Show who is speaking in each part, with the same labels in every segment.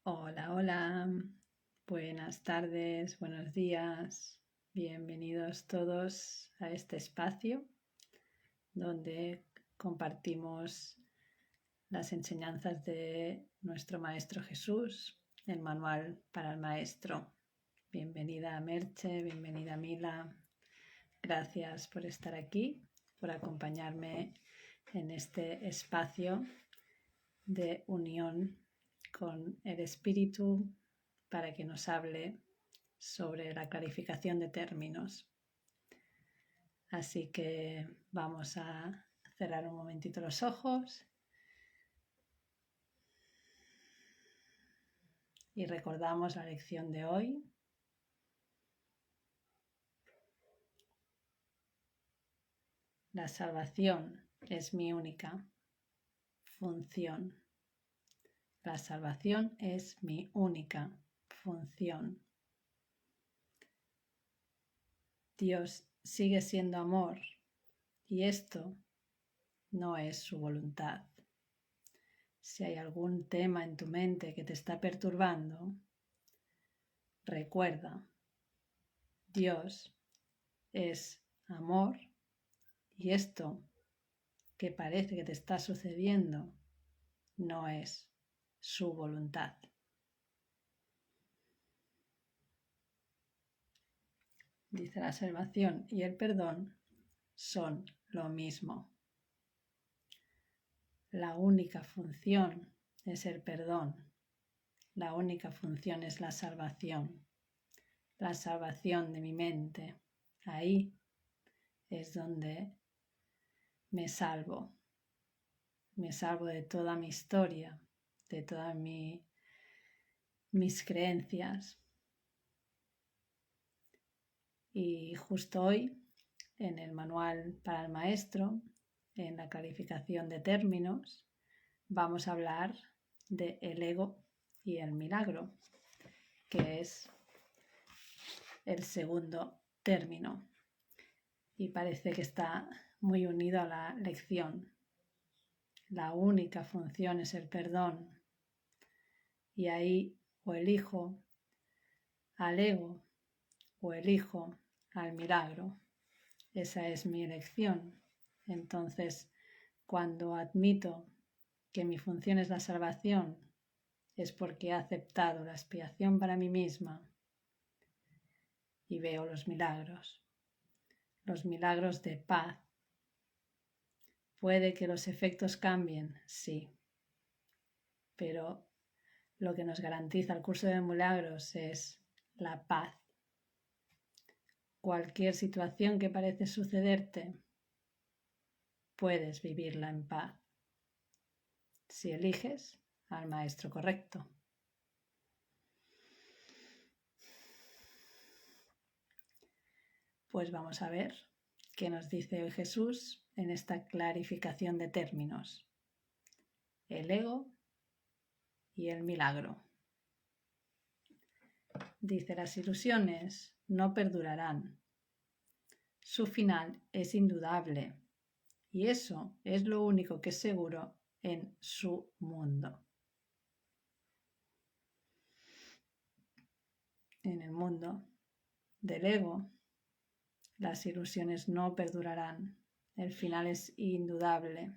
Speaker 1: Hola, hola, buenas tardes, buenos días, bienvenidos todos a este espacio donde compartimos las enseñanzas de nuestro Maestro Jesús, el manual para el Maestro. Bienvenida Merche, bienvenida Mila, gracias por estar aquí, por acompañarme en este espacio de unión con el Espíritu para que nos hable sobre la clarificación de términos. Así que vamos a cerrar un momentito los ojos y recordamos la lección de hoy. La salvación es mi única función. La salvación es mi única función. Dios sigue siendo amor y esto no es su voluntad. Si hay algún tema en tu mente que te está perturbando, recuerda, Dios es amor y esto que parece que te está sucediendo no es su voluntad. Dice la salvación y el perdón son lo mismo. La única función es el perdón. La única función es la salvación de mi mente. Ahí es donde me salvo de toda mi historia, de todas mis creencias. Y justo hoy, en el manual para el maestro, en la calificación de términos, vamos a hablar de el ego y el milagro, que es el segundo término. Y parece que está muy unido a la lección. La única función es el perdón. Y ahí o elijo al ego o elijo al milagro. Esa es mi elección. Entonces, cuando admito que mi función es la salvación, es porque he aceptado la expiación para mí misma y veo los milagros de paz. Puede que los efectos cambien, sí, pero lo que nos garantiza el curso de milagros es la paz. Cualquier situación que parece sucederte, puedes vivirla en paz si eliges al maestro correcto. Pues vamos a ver qué nos dice hoy Jesús en esta clarificación de términos. El ego y el milagro. Dice, las ilusiones no perdurarán. Su final es indudable y eso es lo único que es seguro en su mundo. En el mundo del ego, las ilusiones no perdurarán. El final es indudable.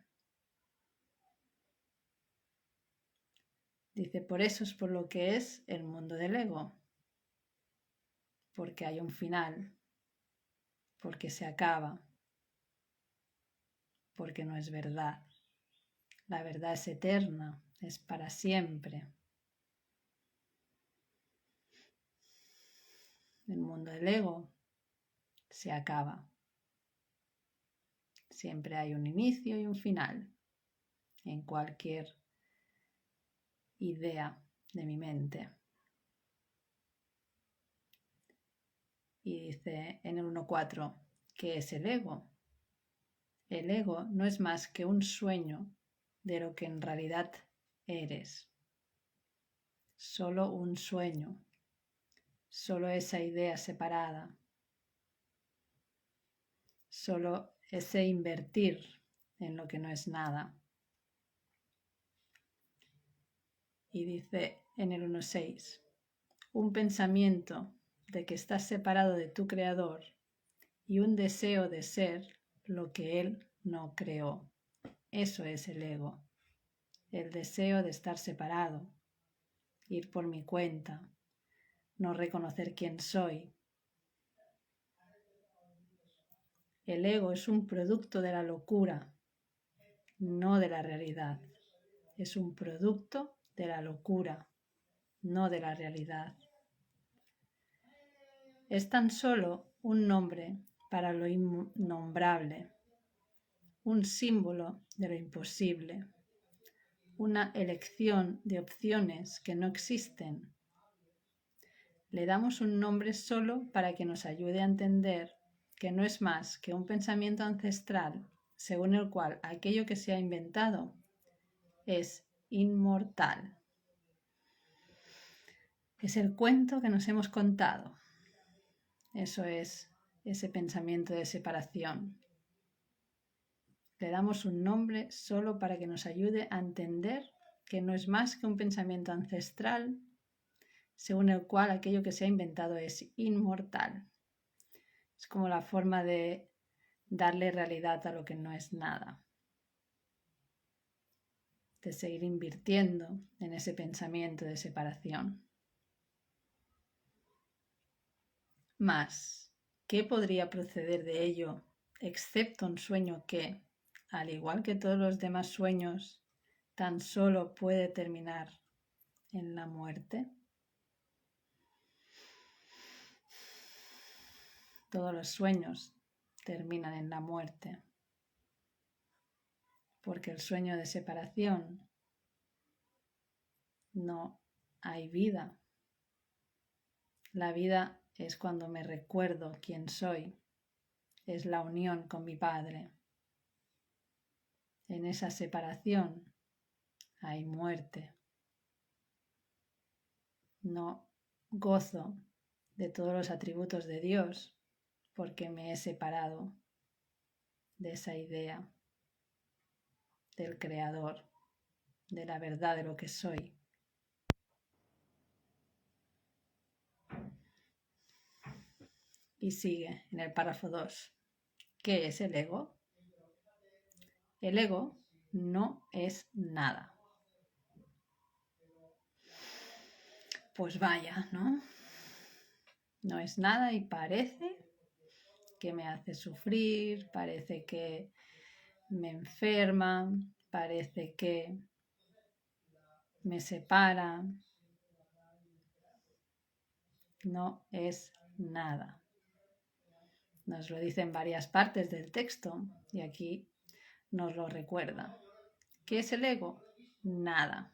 Speaker 1: Dice, por eso es por lo que es el mundo del ego. Porque hay un final. Porque se acaba. Porque no es verdad. La verdad es eterna, es para siempre. El mundo del ego se acaba. Siempre hay un inicio y un final en cualquier idea de mi mente. Y dice en el 1.4, ¿qué es el ego? El ego no es más que un sueño de lo que en realidad eres. Solo un sueño, solo esa idea separada, solo ese invertir en lo que no es nada. y dice en el 1.6, un pensamiento de que estás separado de tu creador y un deseo de ser lo que él no creó. Eso es el ego, el deseo de estar separado, ir por mi cuenta, no reconocer quién soy. El ego es un producto de la locura, no de la realidad. Es un producto de la locura, no de la realidad. Es tan solo un nombre para lo innombrable, un símbolo de lo imposible, una elección de opciones que no existen. Le damos un nombre solo para que nos ayude a entender que no es más que un pensamiento ancestral según el cual aquello que se ha inventado es inmortal. Es el cuento que nos hemos contado. Eso es ese pensamiento de separación. Le damos un nombre solo para que nos ayude a entender que no es más que un pensamiento ancestral según el cual aquello que se ha inventado es inmortal. Es como la forma de darle realidad a lo que no es nada, de seguir invirtiendo en ese pensamiento de separación. Mas, ¿qué podría proceder de ello, excepto un sueño que, al igual que todos los demás sueños, tan solo puede terminar en la muerte? Todos los sueños terminan en la muerte, porque el sueño de separación no hay vida. La vida es cuando me recuerdo quién soy, es la unión con mi Padre. En esa separación hay muerte. No gozo de todos los atributos de Dios porque me he separado de esa idea del Creador, de la verdad de lo que soy. Y sigue en el párrafo 2. ¿Qué es el ego? El ego no es nada. Pues vaya, ¿no? No es nada y parece que me hace sufrir, parece que me enferma, parece que me separa. No es nada. Nos lo dice en varias partes del texto y aquí nos lo recuerda. ¿Qué es el ego? Nada.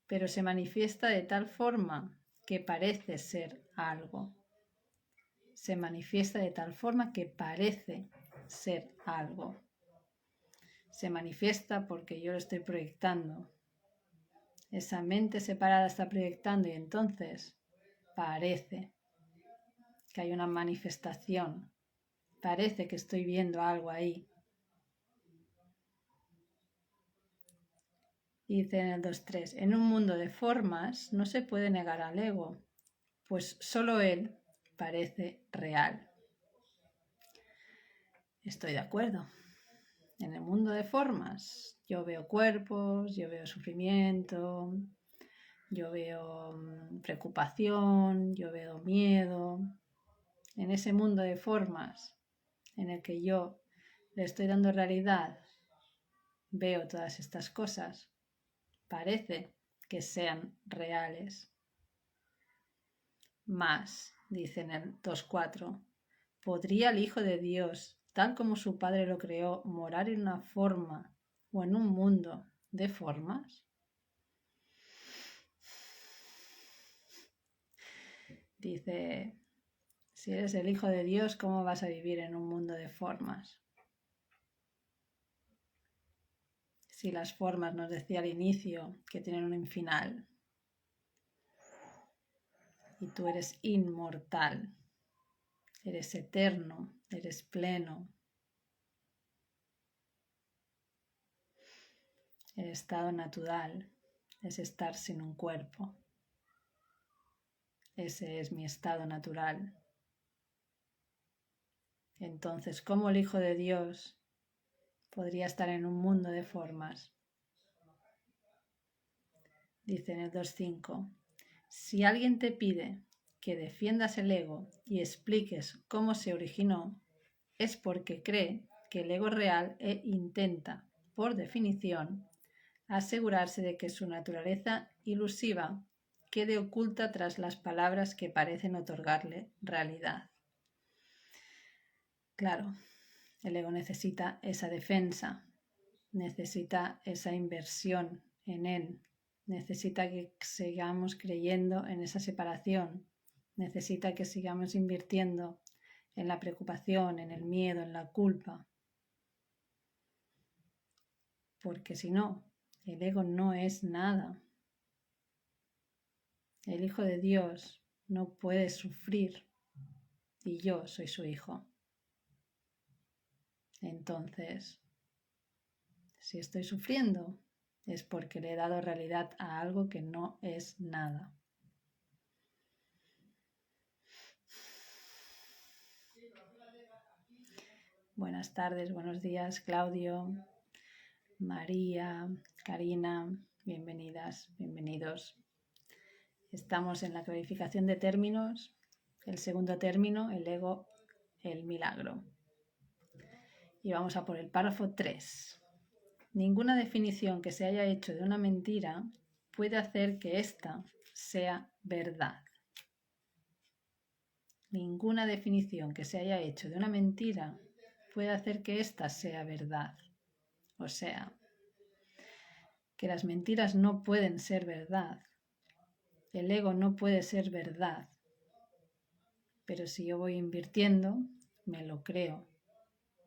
Speaker 1: Pero se manifiesta de tal forma que parece ser algo. Se manifiesta de tal forma que parece ser algo. Se manifiesta porque yo lo estoy proyectando. Esa mente separada está proyectando y entonces parece que hay una manifestación. Parece que estoy viendo algo ahí. Y dice en el 2.3, en un mundo de formas no se puede negar al ego, pues solo él parece real. Estoy de acuerdo. En el mundo de formas yo veo cuerpos, yo veo sufrimiento, yo veo preocupación, yo veo miedo. En ese mundo de formas en el que yo le estoy dando realidad, veo todas estas cosas. Parece que sean reales. Mas, dice en el 2.4, ¿podría el Hijo de Dios, tal como su Padre lo creó, morar en una forma o en un mundo de formas? Dice, si eres el Hijo de Dios, ¿cómo vas a vivir en un mundo de formas? Si las formas, nos decía al inicio, que tienen un final. Y tú eres inmortal, eres eterno, eres pleno. El estado natural es estar sin un cuerpo. Ese es mi estado natural. Entonces, ¿cómo el Hijo de Dios podría estar en un mundo de formas? Dice en el 2.5, si alguien te pide que defiendas el ego y expliques cómo se originó, es porque cree que el ego real intenta, por definición, asegurarse de que su naturaleza ilusiva quede oculta tras las palabras que parecen otorgarle realidad. Claro, el ego necesita esa defensa, necesita esa inversión en él, necesita que sigamos creyendo en esa separación, necesita que sigamos invirtiendo en la preocupación, en el miedo, en la culpa. Porque si no, el ego no es nada. El Hijo de Dios no puede sufrir y yo soy su hijo. Entonces, si estoy sufriendo, es porque le he dado realidad a algo que no es nada. Buenas tardes, buenos días, Claudio, María, Karina, bienvenidas, bienvenidos. Estamos en la clarificación de términos, el segundo término, el ego, el milagro. Y vamos a por el párrafo 3. Ninguna definición que se haya hecho de una mentira puede hacer que ésta sea verdad. Ninguna definición que se haya hecho de una mentira puede hacer que ésta sea verdad. O sea, que las mentiras no pueden ser verdad. El ego no puede ser verdad. Pero si yo voy invirtiendo, me lo creo.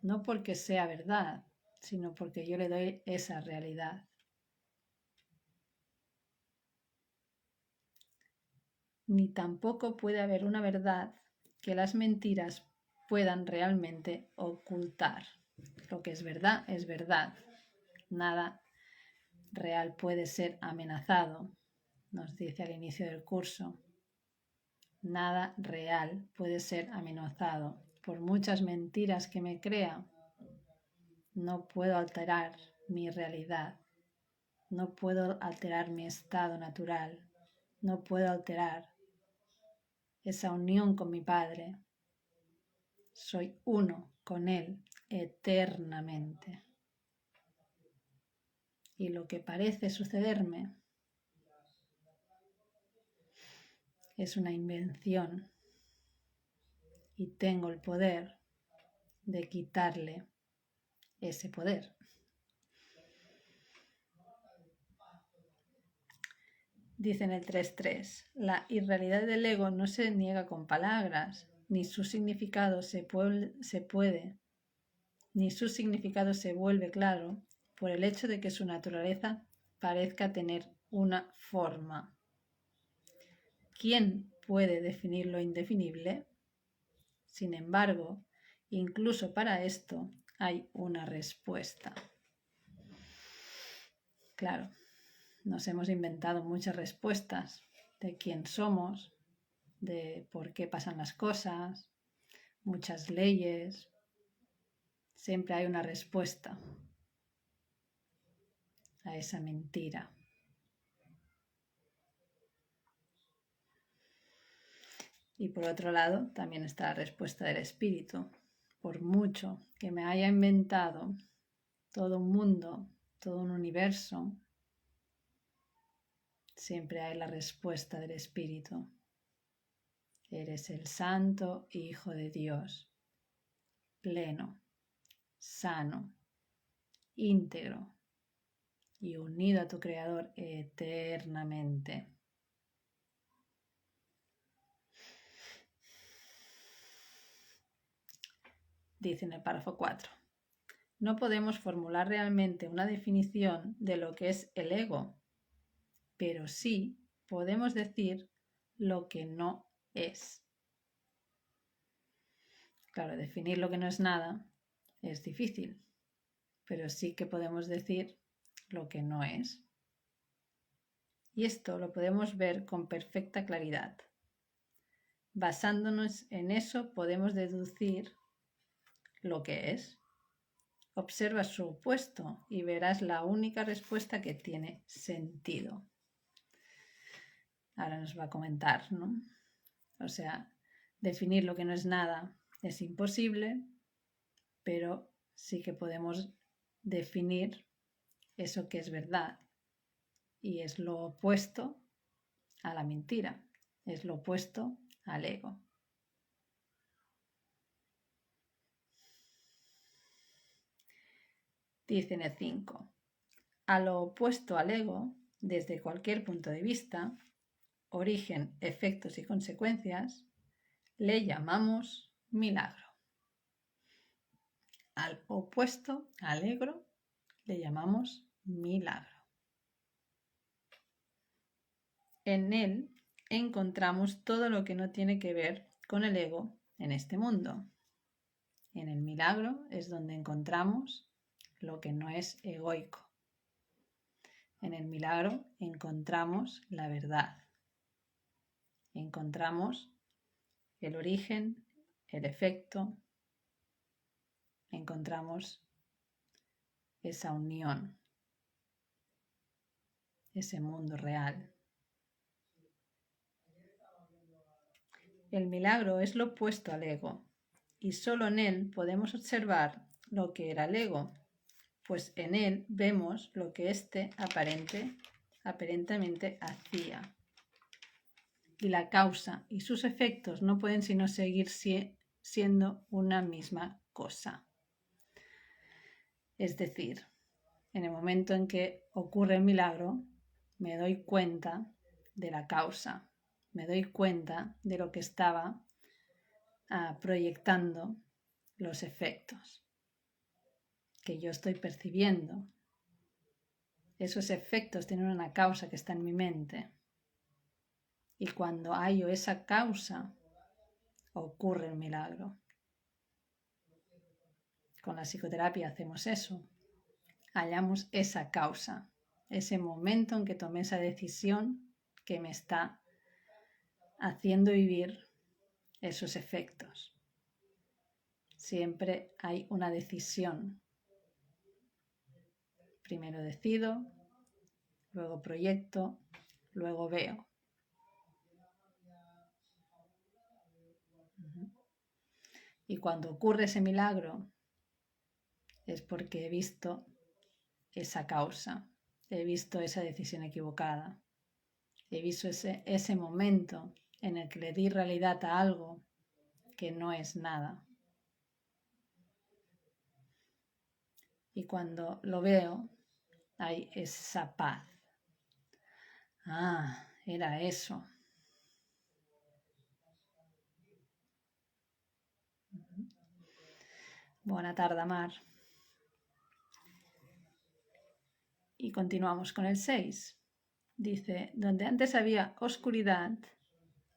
Speaker 1: No porque sea verdad, sino porque yo le doy esa realidad. Ni tampoco puede haber una verdad que las mentiras puedan realmente ocultar. Lo que es verdad es verdad. Nada real puede ser amenazado, nos dice al inicio del curso. Nada real puede ser amenazado. Por muchas mentiras que me crea, no puedo alterar mi realidad. No puedo alterar mi estado natural. No puedo alterar esa unión con mi Padre. Soy uno con Él eternamente. Y lo que parece sucederme es una invención y tengo el poder de quitarle ese poder. Dice en el 3.3, la irrealidad del ego no se niega con palabras, ni su significado ni su significado se vuelve claro por el hecho de que su naturaleza parezca tener una forma. ¿Quién puede definir lo indefinible? Sin embargo, incluso para esto hay una respuesta. Claro, nos hemos inventado muchas respuestas de quién somos, de por qué pasan las cosas, muchas leyes. Siempre hay una respuesta a esa mentira. Y por otro lado, también está la respuesta del espíritu. Por mucho que me haya inventado todo un mundo, todo un universo, siempre hay la respuesta del espíritu. Eres el santo Hijo de Dios, pleno, sano, íntegro y unido a tu Creador eternamente. Dice en el párrafo 4. No podemos formular realmente una definición de lo que es el ego, pero sí podemos decir lo que no es. Claro, definir lo que no es nada es difícil, pero sí que podemos decir lo que no es. Y esto lo podemos ver con perfecta claridad. Basándonos en eso podemos deducir lo que es. Observa su opuesto y verás la única respuesta que tiene sentido. Ahora nos va a comentar, ¿no? O sea, definir lo que no es nada es imposible, pero sí que podemos definir eso que es verdad. Y es lo opuesto a la mentira, es lo opuesto al ego. Dice en el 5, a lo opuesto al ego, desde cualquier punto de vista, origen, efectos y consecuencias, le llamamos milagro. Al opuesto, al ego, le llamamos milagro. En él encontramos todo lo que no tiene que ver con el ego en este mundo. En el milagro es donde encontramos lo que no es egoico. En el milagro encontramos la verdad. Encontramos el origen, el efecto. Encontramos esa unión, ese mundo real. El milagro es lo opuesto al ego y solo en él podemos observar lo que era el ego, pues en él vemos lo que éste aparentemente hacía. Y la causa y sus efectos no pueden sino seguir siendo una misma cosa. Es decir, en el momento en que ocurre el milagro, me doy cuenta de la causa, me doy cuenta de lo que estaba proyectando los efectos que yo estoy percibiendo. Esos efectos tienen una causa que está en mi mente. Y cuando hallo esa causa, ocurre el milagro. Con la psicoterapia hacemos eso. Hallamos esa causa, ese momento en que tomé esa decisión que me está haciendo vivir esos efectos. Siempre hay una decisión. Primero decido, luego proyecto, luego veo. Y cuando ocurre ese milagro es porque he visto esa causa, he visto esa decisión equivocada, he visto ese momento en el que le di realidad a algo que no es nada. Y cuando lo veo, hay esa paz. Ah, era eso. Buena tarde, Mar. Y continuamos con el 6. Dice, donde antes había oscuridad,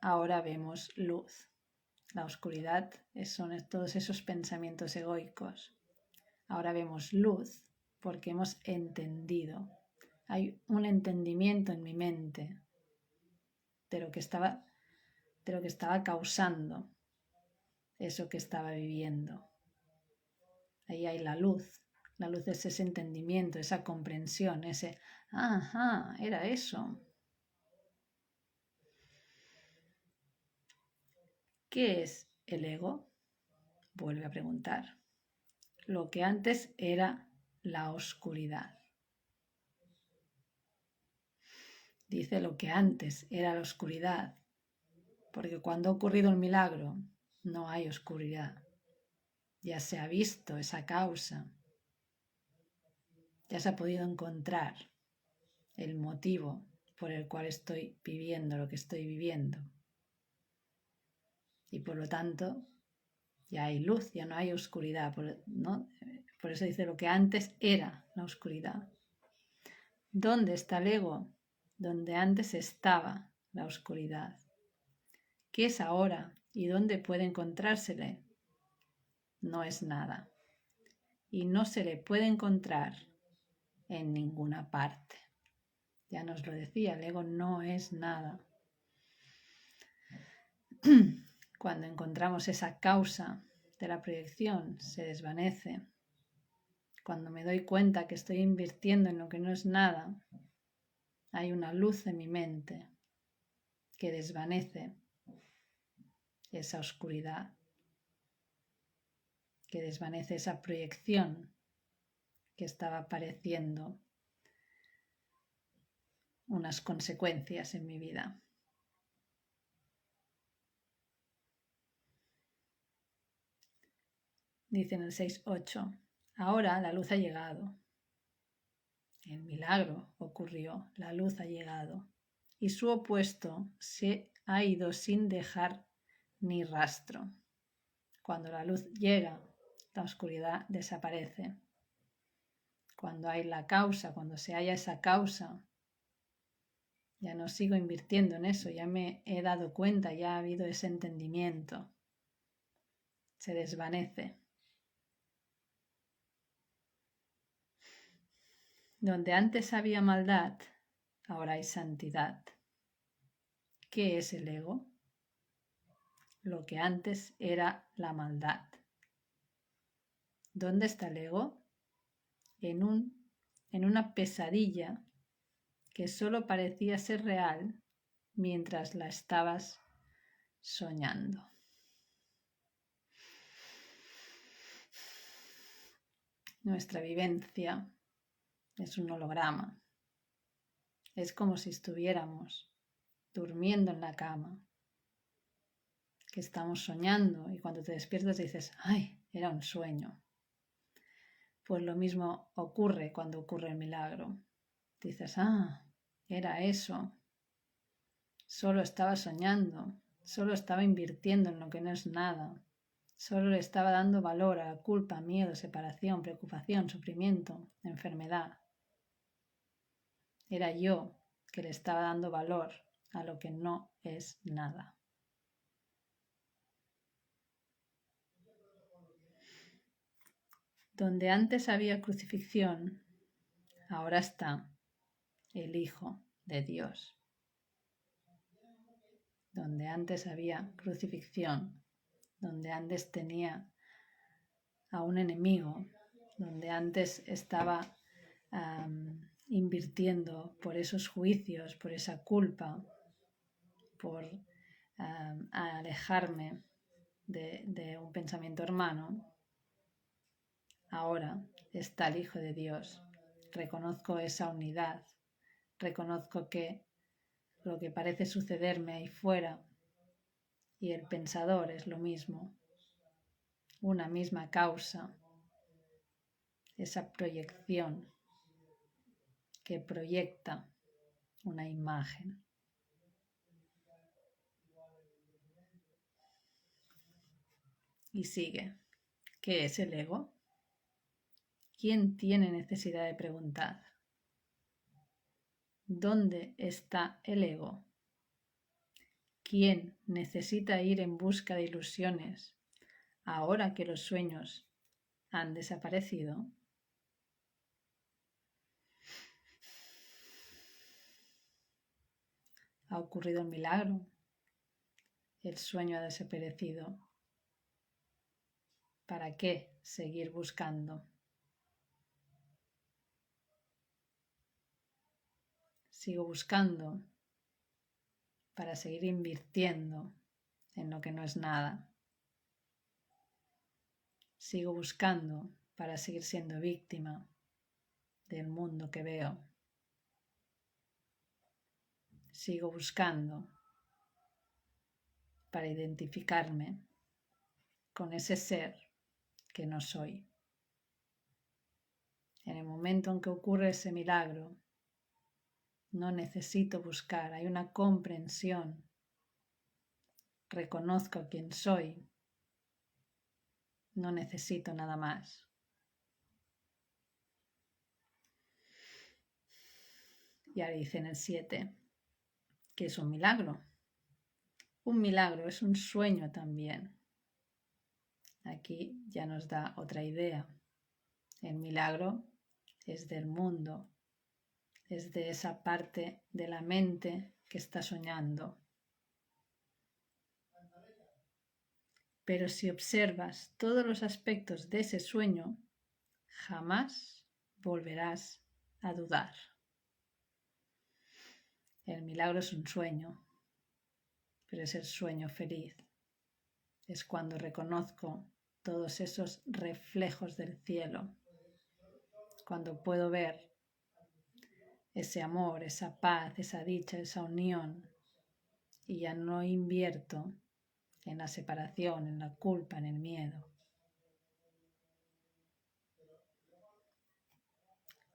Speaker 1: ahora vemos luz. La oscuridad son todos esos pensamientos egoicos. Ahora vemos luz porque hemos entendido. Hay un entendimiento en mi mente de lo que estaba causando eso que estaba viviendo. Ahí hay la luz. La luz es ese entendimiento, esa comprensión, ese, ajá, era eso. ¿Qué es el ego? Vuelve a preguntar. Lo que antes era la oscuridad. Dice lo que antes era la oscuridad, porque cuando ha ocurrido el milagro no hay oscuridad. Ya se ha visto esa causa. Ya se ha podido encontrar el motivo por el cual estoy viviendo lo que estoy viviendo. Y por lo tanto, ya hay luz, ya no hay oscuridad. ¿No? Por eso dice lo que antes era la oscuridad. ¿Dónde está el ego? Donde antes estaba la oscuridad. ¿Qué es ahora y dónde puede encontrársele? No es nada. Y no se le puede encontrar en ninguna parte. Ya nos lo decía, el ego no es nada. Cuando encontramos esa causa de la proyección, se desvanece. Cuando me doy cuenta que estoy invirtiendo en lo que no es nada, hay una luz en mi mente que desvanece esa oscuridad, que desvanece esa proyección que estaba apareciendo unas consecuencias en mi vida. Dice en el 6.8, ahora la luz ha llegado. El milagro ocurrió, la luz ha llegado y su opuesto se ha ido sin dejar ni rastro. Cuando la luz llega, la oscuridad desaparece. Cuando hay la causa, cuando se halla esa causa, ya no sigo invirtiendo en eso, ya me he dado cuenta, ya ha habido ese entendimiento. Se desvanece. Donde antes había maldad, ahora hay santidad. ¿Qué es el ego? Lo que antes era la maldad. ¿Dónde está el ego? En una pesadilla que solo parecía ser real mientras la estabas soñando. Nuestra vivencia es un holograma. Es como si estuviéramos durmiendo en la cama, que estamos soñando y cuando te despiertas dices, ¡ay! Era un sueño. Pues lo mismo ocurre cuando ocurre el milagro. Dices, ¡ah! Era eso. Solo estaba soñando, solo estaba invirtiendo en lo que no es nada. Solo le estaba dando valor a la culpa, miedo, separación, preocupación, sufrimiento, enfermedad. Era yo que le estaba dando valor a lo que no es nada. Donde antes había crucifixión, ahora está el Hijo de Dios. Donde antes había crucifixión, donde antes tenía a un enemigo, donde antes estaba invirtiendo por esos juicios, por esa culpa, por alejarme de un pensamiento hermano, ahora está el Hijo de Dios. Reconozco esa unidad, reconozco que lo que parece sucederme ahí fuera y el pensador es lo mismo, una misma causa, esa proyección que proyecta una imagen. Y sigue. ¿Qué es el ego? ¿Quién tiene necesidad de preguntar? ¿Dónde está el ego? ¿Quién necesita ir en busca de ilusiones ahora que los sueños han desaparecido? Ha ocurrido el milagro. El sueño ha desaparecido. ¿Para qué seguir buscando? Sigo buscando para seguir invirtiendo en lo que no es nada. Sigo buscando para seguir siendo víctima del mundo que veo. Sigo buscando para identificarme con ese ser que no soy. En el momento en que ocurre ese milagro, no necesito buscar, hay una comprensión. Reconozco quién soy. No necesito nada más. Y ahora dice en el 7 que es un milagro. Un milagro es un sueño también. Aquí ya nos da otra idea. El milagro es del mundo. es de esa parte de la mente que está soñando. Pero si observas todos los aspectos de ese sueño, jamás volverás a dudar. El milagro es un sueño, pero es el sueño feliz. Es cuando reconozco todos esos reflejos del cielo, cuando puedo ver ese amor, esa paz, esa dicha, esa unión, y ya no invierto en la separación, en la culpa, en el miedo.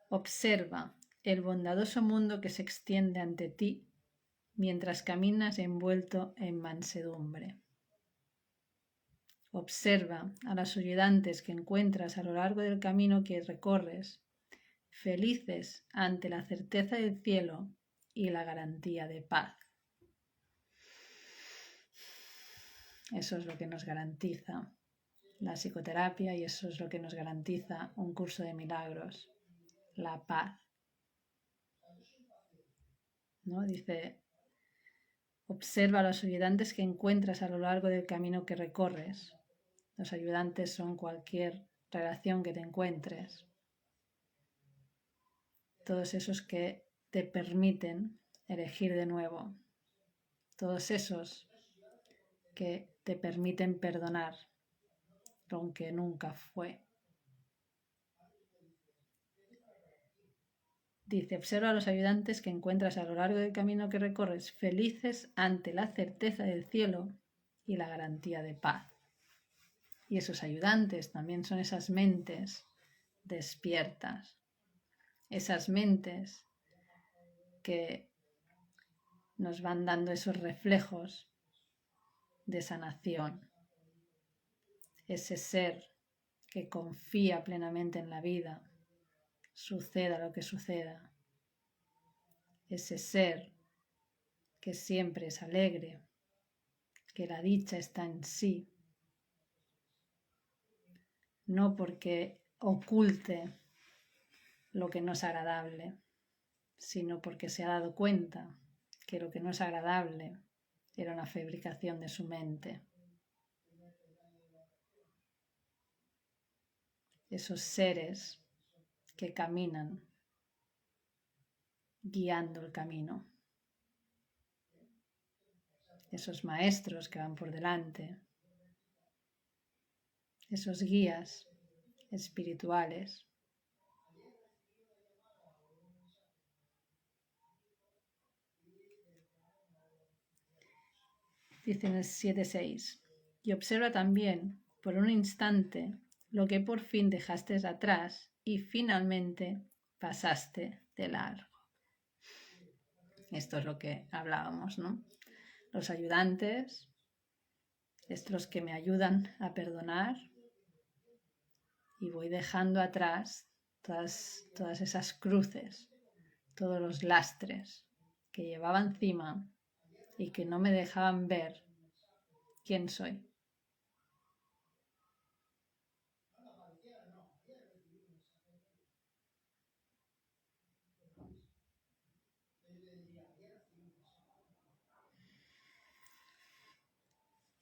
Speaker 1: Observa el bondadoso mundo que se extiende ante ti mientras caminas envuelto en mansedumbre. Observa a los ayudantes que encuentras a lo largo del camino que recorres, felices ante la certeza del cielo y la garantía de paz. Eso es lo que nos garantiza la psicoterapia y eso es lo que nos garantiza un curso de milagros, la paz. ¿No? Dice, observa a los ayudantes que encuentras a lo largo del camino que recorres. Los ayudantes son cualquier relación que te encuentres. Todos esos que te permiten elegir de nuevo. Todos esos que te permiten perdonar, aunque nunca fue. Dice, observa a los ayudantes que encuentras a lo largo del camino que recorres, felices ante la certeza del cielo y la garantía de paz. Y esos ayudantes también son esas mentes despiertas, esas mentes que nos van dando esos reflejos de sanación, ese ser que confía plenamente en la vida, suceda lo que suceda, ese ser que siempre es alegre, que la dicha está en sí, no porque oculte lo que no es agradable, sino porque se ha dado cuenta que lo que no es agradable era una fabricación de su mente. Esos seres que caminan guiando el camino. Esos maestros que van por delante. Esos guías espirituales. Dice en el 7.6, y observa también por un instante lo que por fin dejaste atrás y finalmente pasaste de largo. Esto es lo que hablábamos, ¿no? Los ayudantes, estos que me ayudan a perdonar y voy dejando atrás todas esas cruces, todos los lastres que llevaba encima y que no me dejaban ver quién soy.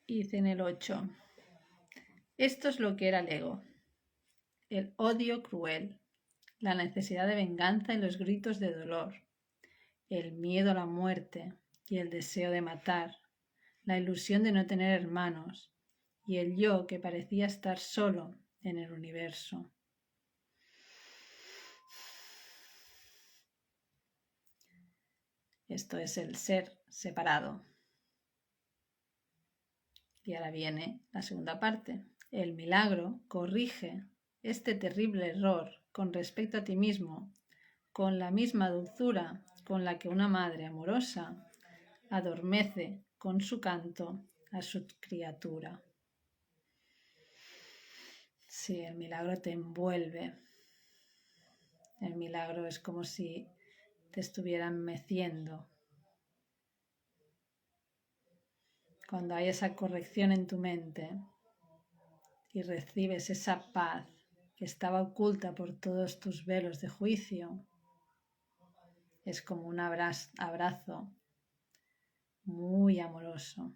Speaker 1: Y dice en el 8, esto es lo que era el ego, el odio cruel, la necesidad de venganza y los gritos de dolor, el miedo a la muerte y el deseo de matar, la ilusión de no tener hermanos y el yo que parecía estar solo en el universo. Esto es el ser separado. Y ahora viene la segunda parte. El milagro corrige este terrible error con respecto a ti mismo, con la misma dulzura con la que una madre amorosa adormece con su canto a su criatura. Sí, el milagro te envuelve. El milagro es como si te estuvieran meciendo. Cuando hay esa corrección en tu mente y recibes esa paz que estaba oculta por todos tus velos de juicio, Es como un abrazo muy amoroso.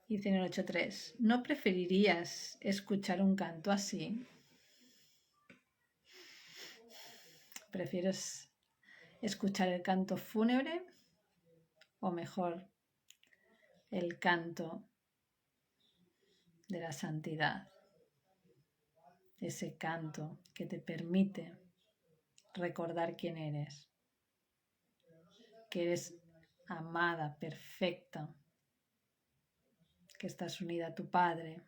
Speaker 1: Dice en el 8.3, ¿no preferirías escuchar un canto así? ¿Prefieres escuchar el canto fúnebre o mejor el canto de la santidad? Ese canto que te permite recordar quién eres, que eres amada, perfecta, que estás unida a tu Padre.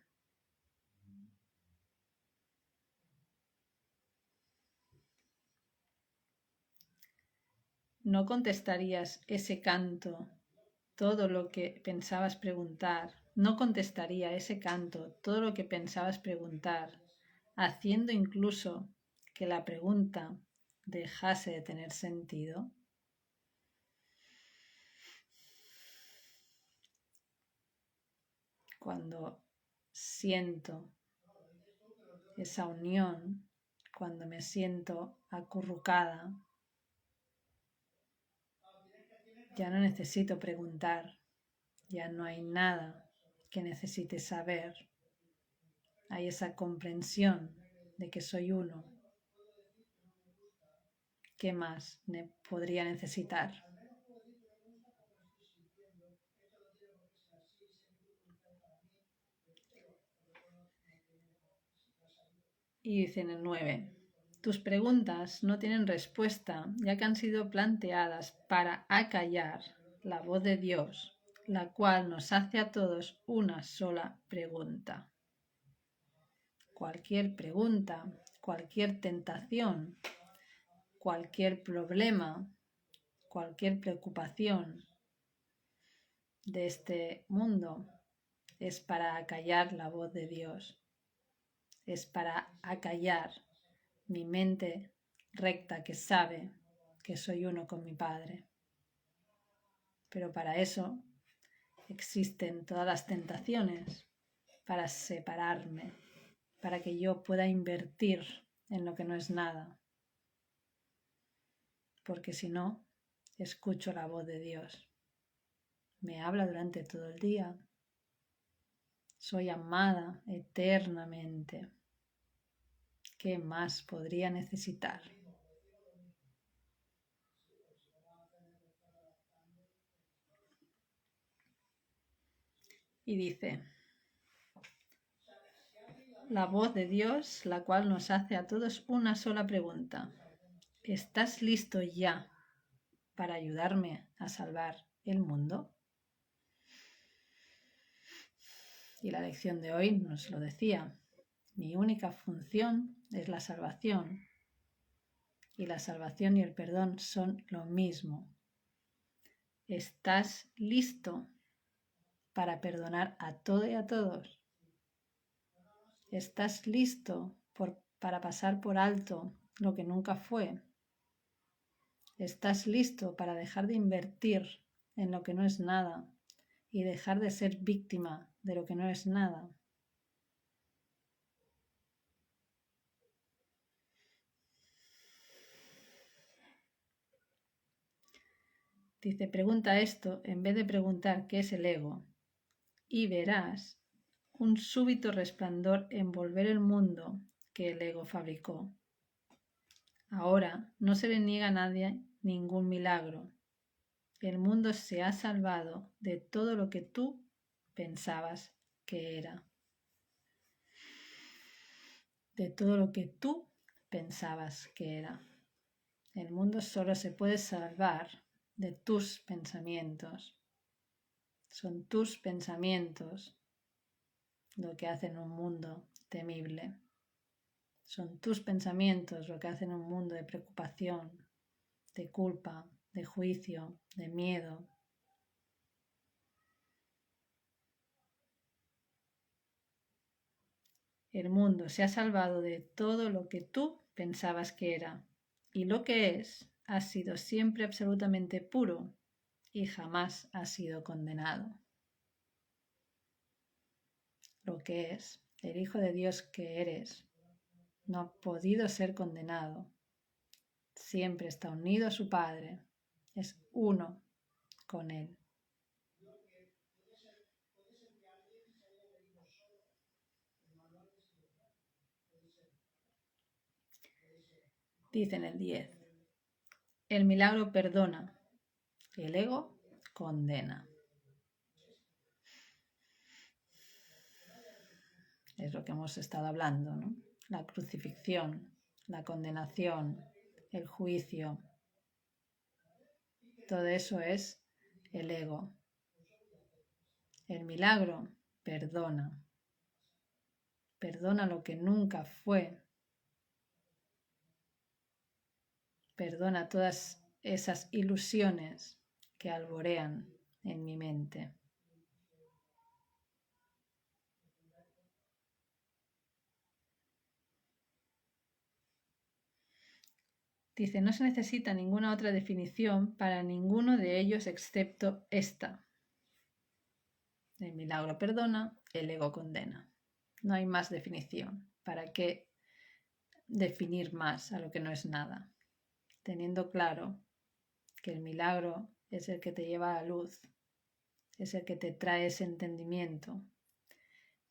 Speaker 1: ¿No contestarías ese canto todo lo que pensabas preguntar? ¿No contestaría ese canto todo lo que pensabas preguntar, haciendo incluso que la pregunta dejase de tener sentido? Cuando siento esa unión, cuando me siento acurrucada, ya no necesito preguntar, ya no hay nada que necesite saber. Hay esa comprensión de que soy uno. ¿Qué más podría necesitar? Y dice en el 9, tus preguntas no tienen respuesta, ya que han sido planteadas para acallar la voz de Dios, la cual nos hace a todos una sola pregunta. Cualquier pregunta, cualquier tentación, cualquier problema, cualquier preocupación de este mundo es para acallar la voz de Dios, es para acallar mi mente recta que sabe que soy uno con mi Padre. Pero para eso existen todas las tentaciones, para separarme, para que yo pueda invertir en lo que no es nada. Porque si no, escucho la voz de Dios. Me habla durante todo el día. Soy amada eternamente. ¿Qué más podría necesitar? Y dice, la voz de Dios, la cual nos hace a todos una sola pregunta. ¿Estás listo ya para ayudarme a salvar el mundo? Y la lección de hoy nos lo decía. Mi única función es la salvación. Y la salvación y el perdón son lo mismo. ¿Estás listo para perdonar a todo y a todos? ¿Estás listo para pasar por alto lo que nunca fue? ¿Estás listo para dejar de invertir en lo que no es nada y dejar de ser víctima de lo que no es nada? Dice, pregunta esto en vez de preguntar qué es el ego y verás un súbito resplandor envolver el mundo que el ego fabricó. Ahora no se le niega a nadie ningún milagro. El mundo se ha salvado de todo lo que tú pensabas que era. De todo lo que tú pensabas que era. El mundo solo se puede salvar de tus pensamientos. Son tus pensamientos lo que hacen un mundo temible. Son tus pensamientos lo que hacen un mundo de preocupación, de culpa, de juicio, de miedo. El mundo se ha salvado de todo lo que tú pensabas que era, y lo que es ha sido siempre absolutamente puro y jamás ha sido condenado. Lo que es, el Hijo de Dios que eres, no ha podido ser condenado. Siempre está unido a su Padre, es uno con Él. Dice en el 10, el milagro perdona, el ego condena. Es lo que hemos estado hablando, ¿no? La crucifixión, la condenación, el juicio. Todo eso es el ego. El milagro perdona. Perdona lo que nunca fue. Perdona todas esas ilusiones que alborean en mi mente. Dice, no se necesita ninguna otra definición para ninguno de ellos excepto esta. El milagro perdona, el ego condena. No hay más definición. ¿Para qué definir más a lo que no es nada? Teniendo claro que el milagro es el que te lleva a la luz, es el que te trae ese entendimiento,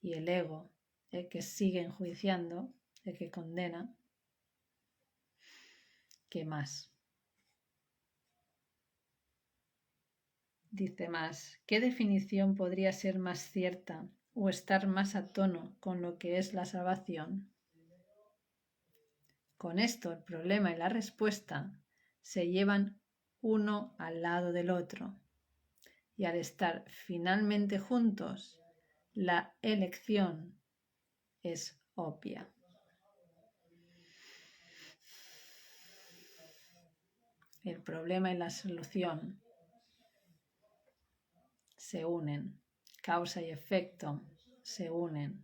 Speaker 1: y el ego, el que sigue enjuiciando, el que condena, ¿qué más? Dice más, ¿qué definición podría ser más cierta o estar más a tono con lo que es la salvación? Con esto el problema y la respuesta se llevan uno al lado del otro, y al estar finalmente juntos, la elección es obvia. El problema y la solución se unen, causa y efecto se unen.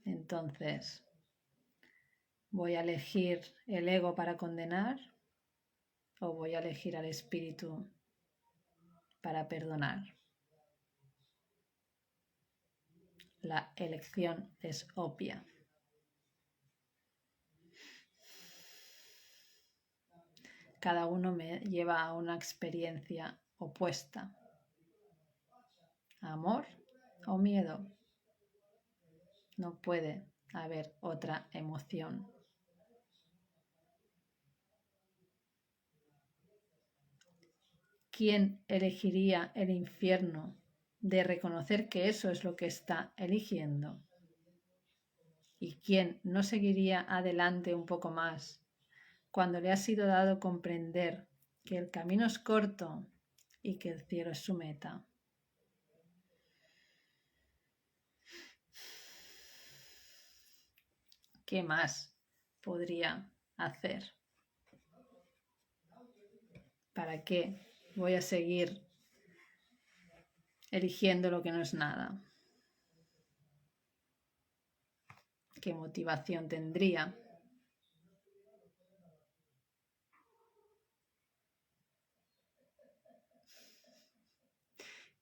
Speaker 1: Entonces, ¿voy a elegir el ego para condenar o voy a elegir al espíritu para perdonar? La elección es obvia. Cada uno me lleva a una experiencia opuesta. ¿Amor o miedo? No puede haber otra emoción. ¿Quién elegiría el infierno de reconocer que eso es lo que está eligiendo? ¿Y quién no seguiría adelante un poco más cuando le ha sido dado comprender que el camino es corto y que el cielo es su meta? ¿Qué más podría hacer? ¿Para qué voy a seguir eligiendo lo que no es nada? ¿Qué motivación tendría?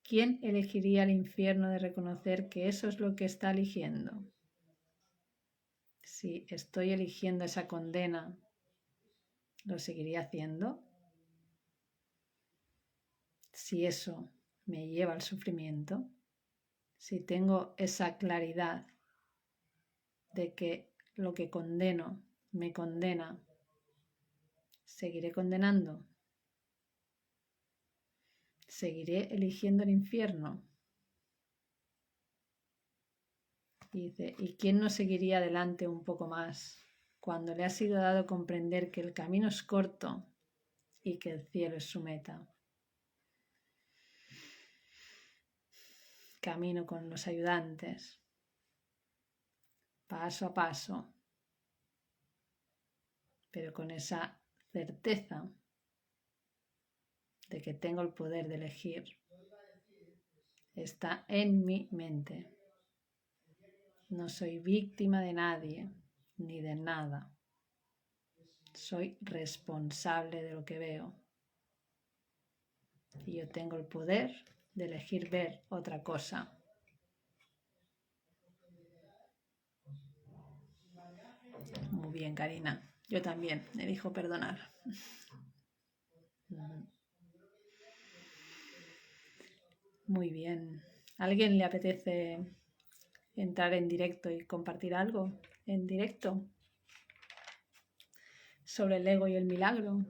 Speaker 1: ¿Quién elegiría el infierno de reconocer que eso es lo que está eligiendo? Si estoy eligiendo esa condena, ¿lo seguiría haciendo? Si eso me lleva al sufrimiento, si tengo esa claridad de que lo que condeno me condena, ¿seguiré condenando? ¿Seguiré eligiendo el infierno? Dice, ¿y quién no seguiría adelante un poco más cuando le ha sido dado comprender que el camino es corto y que el cielo es su meta? Camino con los ayudantes, paso a paso, pero con esa certeza de que tengo el poder de elegir. Está en mi mente. No soy víctima de nadie ni de nada. Soy responsable de lo que veo. Y yo tengo el poder de elegir ver otra cosa. bien, Karina. Yo también elijo perdonar. Muy bien. ¿A alguien le apetece entrar en directo y compartir algo en directo sobre el ego y el milagro?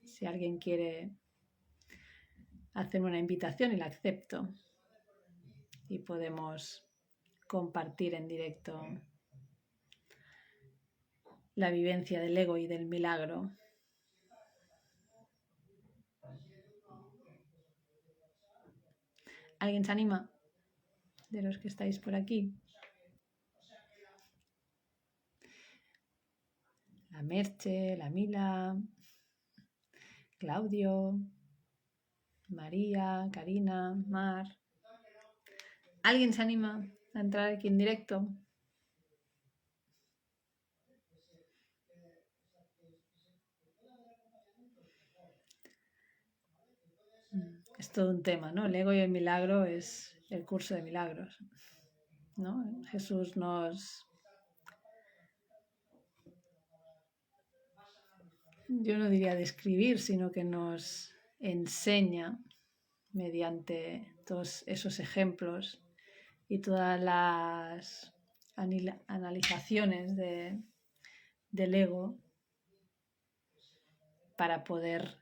Speaker 1: Si alguien quiere hacer una invitación y la acepto y podemos compartir en directo la vivencia del ego y del milagro. ¿Alguien se anima de los que estáis por aquí? La Merche, la Mila, Claudio, María, Karina, Mar. ¿Alguien se anima a entrar aquí en directo? Es todo un tema, ¿no? El ego y el milagro es el curso de milagros, ¿no? Jesús yo no diría describir, sino que nos enseña mediante todos esos ejemplos y todas las analizaciones del ego para poder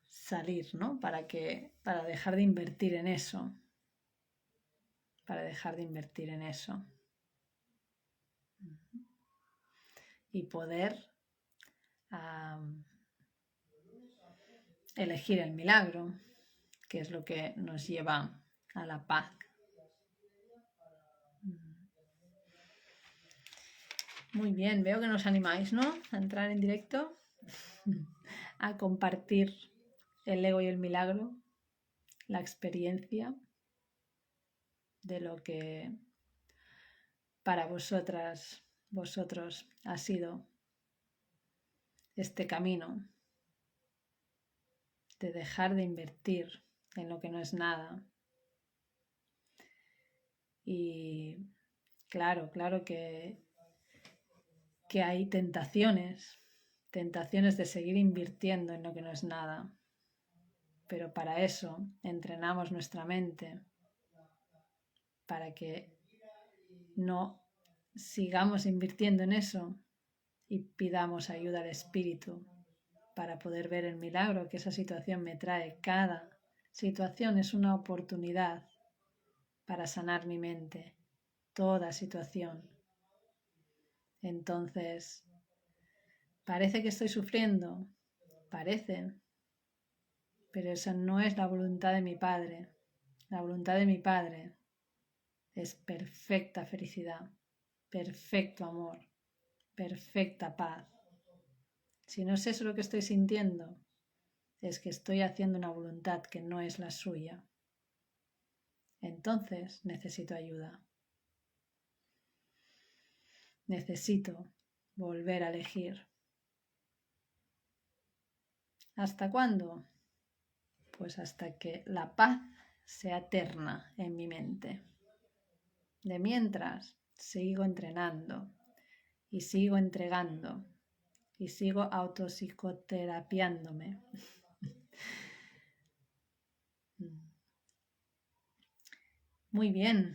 Speaker 1: salir, ¿no? Para dejar de invertir en eso. Para dejar de invertir en eso. Y poder elegir el milagro, que es lo que nos lleva a la paz. Muy bien, veo que nos animáis, ¿no? A entrar en directo, a compartir el ego y el milagro, la experiencia de lo que para vosotros ha sido este camino de dejar de invertir en lo que no es nada. Y claro que hay tentaciones de seguir invirtiendo en lo que no es nada. Pero para eso entrenamos nuestra mente, para que no sigamos invirtiendo en eso y pidamos ayuda al espíritu para poder ver el milagro que esa situación me trae. Cada situación es una oportunidad para sanar mi mente, toda situación. Entonces, parece que estoy sufriendo, parece, pero esa no es la voluntad de mi Padre. La voluntad de mi Padre es perfecta felicidad, perfecto amor, perfecta paz. Si no es eso lo que estoy sintiendo, es que estoy haciendo una voluntad que no es la suya. Entonces necesito ayuda. Necesito volver a elegir. ¿Hasta cuándo? Pues hasta que la paz sea eterna en mi mente. De mientras, sigo entrenando y sigo entregando y sigo autopsicoterapiándome. Muy bien,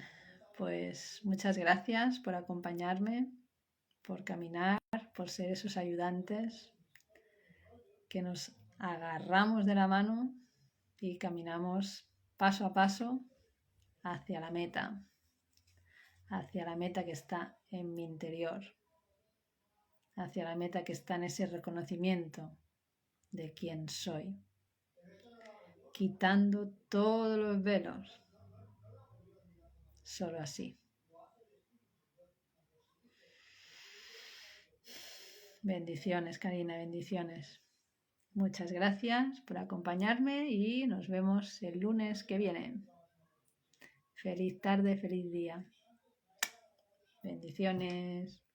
Speaker 1: pues muchas gracias por acompañarme, por caminar, por ser esos ayudantes que nos agarramos de la mano y caminamos paso a paso hacia la meta que está en mi interior, hacia la meta que está en ese reconocimiento de quién soy, quitando todos los velos, solo así. Bendiciones, Karina, bendiciones. Muchas gracias por acompañarme y nos vemos el lunes que viene. Feliz tarde, feliz día. Bendiciones.